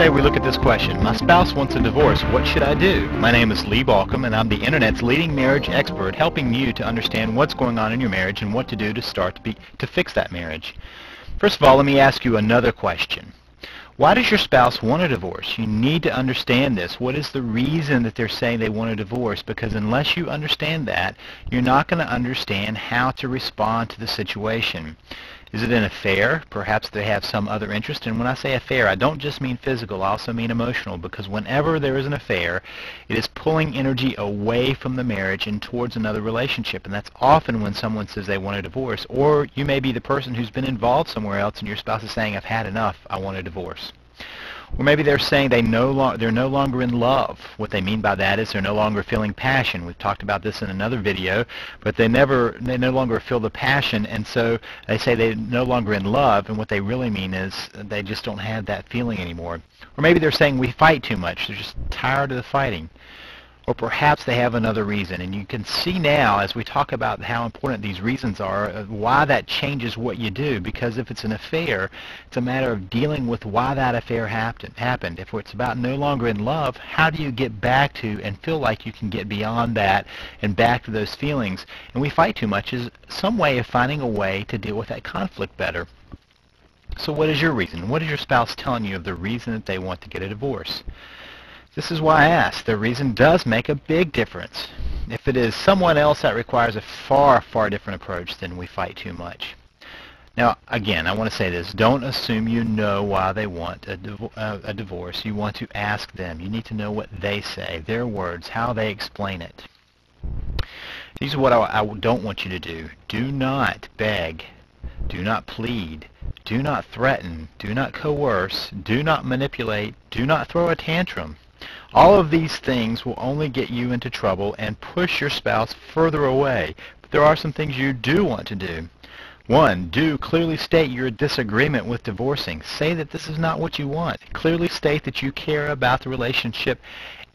Today we look at this question: my spouse wants a divorce, what should I do? My name is Lee Balcom and I'm the internet's leading marriage expert, helping you to understand what's going on in your marriage and what to do to fix that marriage. First of all, let me ask you another question. Why does your spouse want a divorce? You need to understand this. What is the reason that they're saying they want a divorce? Because unless you understand that, you're not going to understand how to respond to the situation. Is it an affair? Perhaps they have some other interest. And when I say affair, I don't just mean physical, I also mean emotional, because whenever there is an affair, it is pulling energy away from the marriage and towards another relationship. And that's often when someone says they want a divorce. Or you may be the person who's been involved somewhere else and your spouse is saying, I've had enough, I want a divorce. Or maybe they're saying they're no longer in love. What they mean by that is they're no longer feeling passion. We've talked about this in another video, but they no longer feel the passion, and so they say they're no longer in love, and what they really mean is they just don't have that feeling anymore. Or maybe they're saying we fight too much. They're just tired of the fighting. Or perhaps they have another reason, and you can see now as we talk about how important these reasons are, why that changes what you do. Because if it's an affair, it's a matter of dealing with why that affair happened. If it's about no longer in love, how do you get back to and feel like you can get beyond that and back to those feelings? And we fight too much is some way of finding a way to deal with that conflict better. So what is your reason? What is your spouse telling you of the reason that they want to get a divorce? This is why I asked. The reason does make a big difference. If it is someone else, that requires a far, far different approach than we fight too much. Now, again, I want to say this. Don't assume you know why they want a divorce. You want to ask them. You need to know what they say, their words, how they explain it. These are what I don't want you to do. Do not beg. Do not plead. Do not threaten. Do not coerce. Do not manipulate. Do not throw a tantrum. All of these things will only get you into trouble and push your spouse further away. But there are some things you do want to do. One, do clearly state your disagreement with divorcing. Say that this is not what you want. Clearly state that you care about the relationship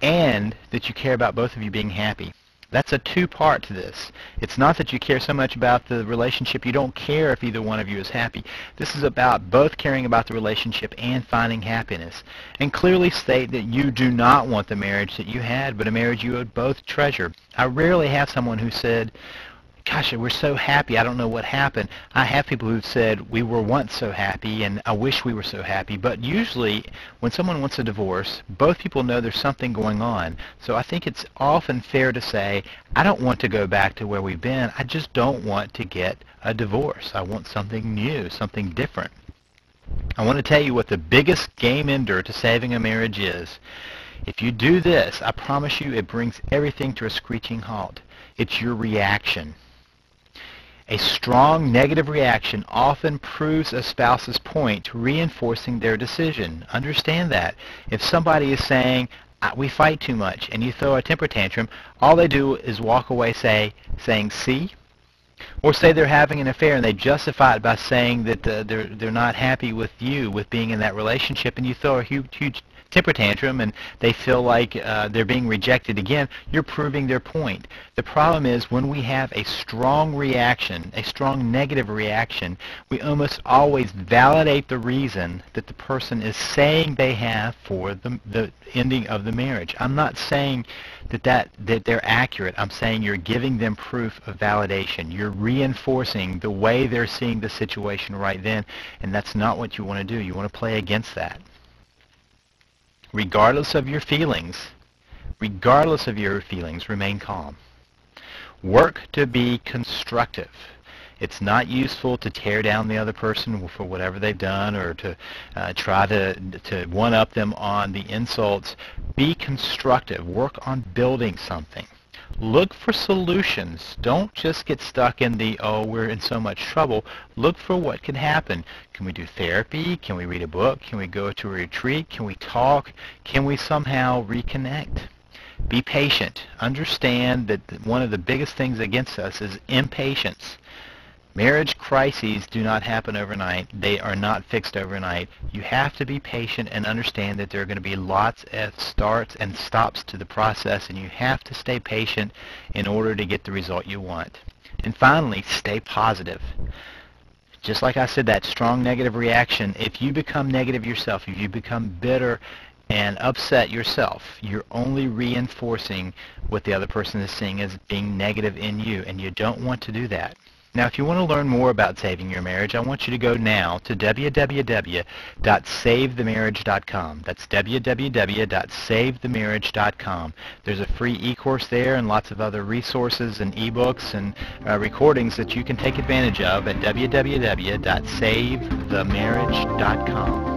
and that you care about both of you being happy. That's a two-part to this. It's not that you care so much about the relationship you don't care if either one of you is happy. This is about both caring about the relationship and finding happiness. And clearly state that you do not want the marriage that you had, but a marriage you would both treasure. I rarely have someone who said, gosh, we're so happy, I don't know what happened. I have people who've said, we were once so happy and I wish we were so happy. But usually when someone wants a divorce, both people know there's something going on. So I think it's often fair to say, I don't want to go back to where we've been. I just don't want to get a divorce. I want something new, something different. I want to tell you what the biggest game ender to saving a marriage is. If you do this, I promise you it brings everything to a screeching halt. It's your reaction. A strong negative reaction often proves a spouse's point, reinforcing their decision. Understand that. If somebody is saying, we fight too much, and you throw a temper tantrum, all they do is walk away saying, see? Or say they're having an affair and they justify it by saying that they're not happy with you, with being in that relationship, and you throw a huge temper tantrum and they feel like they're being rejected again. You're proving their point. The problem is when we have a strong reaction, a strong negative reaction, we almost always validate the reason that the person is saying they have for the ending of the marriage. I'm not saying that they're accurate. I'm saying you're giving them proof of validation. You're reinforcing the way they're seeing the situation right then, and that's not what you want to do. You want to play against that. Regardless of your feelings, remain calm. Work to be constructive. It's not useful to tear down the other person for whatever they've done or to try to one-up them on the insults. Be constructive. Work on building something. Look for solutions. Don't just get stuck in the, oh, we're in so much trouble. Look for what can happen. Can we do therapy? Can we read a book? Can we go to a retreat? Can we talk? Can we somehow reconnect? Be patient. Understand that one of the biggest things against us is impatience. Marriage crises do not happen overnight. They are not fixed overnight. You have to be patient and understand that there are going to be lots of starts and stops to the process, and you have to stay patient in order to get the result you want. And finally, stay positive. Just like I said, that strong negative reaction, if you become negative yourself, if you become bitter and upset yourself, you're only reinforcing what the other person is seeing as being negative in you, and you don't want to do that. Now, if you want to learn more about saving your marriage, I want you to go now to www.savethemarriage.com. That's www.savethemarriage.com. There's a free e-course there and lots of other resources and ebooks and recordings that you can take advantage of at www.savethemarriage.com.